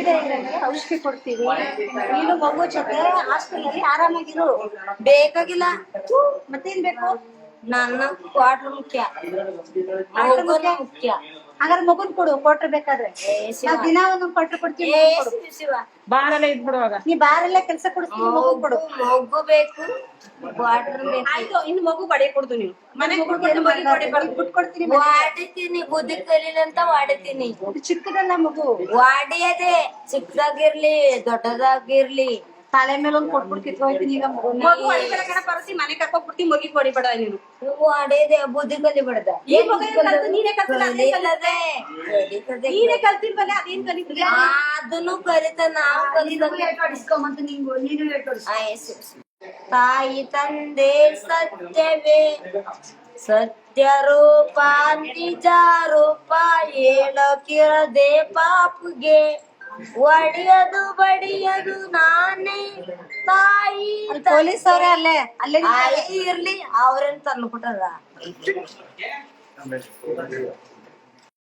ಇದೆ ಇದ್ರಲ್ಲಿ, ಔಷಧಿ ಕೊಡ್ತೀವಿ. ನೀನು ಮಗು ಜೊತೆ ಹಾಸ್ಟೆಲಲ್ಲಿ ಆರಾಮಾಗಿರು. ಬೇಕಾಗಿಲ್ಲ. ಮತ್ತೇನ್ ಬೇಕು? ನನ್ನ ಕ್ವಾರ್ಟರ್ ಮುಖ್ಯ, ಮುಖ್ಯ. ಹಾಗಾದ್ರೆ ಮಗುನ್ ಕೊಡು, ಕೊಟ್ರೆ ಬೇಕಾದ್ರೆ ನಾವ್ ದಿನ ಒಂದೊಂದು ಕೊಟ್ರೆ ಕೊಡ್ತೀವಿ. ಬಾರಲ್ಲೇ ಇದ್ಬಿಡುವಾಗ ನೀ ಬಾರಲ್ಲೇ ಕೆಲ್ಸ ಕೊಡಿಸ್ತೀವಿ. ಮಗು ಕೊಡು. ಮಗು ಬೇಕು, ಕ್ವಾರ್ಟರ್ ಬೇಕು. ಆಯ್ತು, ಇನ್ನು ಮಗು ಬಡಿ ಕೊಡ್ದು ನೀವು ಮನೆಗೆ ಬಿಟ್ಕೊಡ್ತೀನಿ. ವಾಡಿತೀನಿ, ಬುದ್ಧಿ ಕಲಿಲ್ಲ ಅಂತ ವಾಡಿತೀನಿ. ಚಿಕ್ಕದಲ್ಲ ಮಗು, ವಾಡಿಯದೆ ಚಿಕ್ಕದಾಗಿರ್ಲಿ ದೊಡ್ಡದಾಗಿರ್ಲಿ ತಲೆ ಮೇಲೆ ಒಂದು ಕೊಟ್ಬಿಟ್ಟು ಕಿತ್ಕೊಯ್ತೀನಿ. ಈಗ ಮಗು ಪರಸಿ ಮನೆ ಕರ್ಕೊಂಡ್ಬಿಡ್ತೀನಿ. ಮಗಿ ಕೊಡಿಬೇಡ ನೀನು. ವಾಡಿಯದೆ ಬುದ್ಧಿ ಕಲಿಬಿಡದ. ನೀನೇ ಕಲ್ತಿಲ್ವಲ್ಲ, ಅದೇನ್ ಕಲಿತಿಲ್ಲ. ಅದನ್ನು ಕಲಿತ ನಾವು ಕಲಿಸ್ಕೊಂಬಂತು ನೀನು ತಾಯಿ ತಂದೆ ಸತ್ಯವೇ ಸತ್ಯ ರೂಪ ನಿಜ ರೂಪ ಹೇಳಕ್ಕಿರದೆ ಪಾಪುಗೆ ಒಡೆಯದು ಬಡಿಯದು ನಾನೇ ತಾಯಿ. ಪೊಲೀಸ್ ಅವರೇ ಅಲ್ಲೇ ಇರ್ಲಿ, ಅವ್ರೇನ್ ತಂದ್ಬಿಟ್ಟಾರ.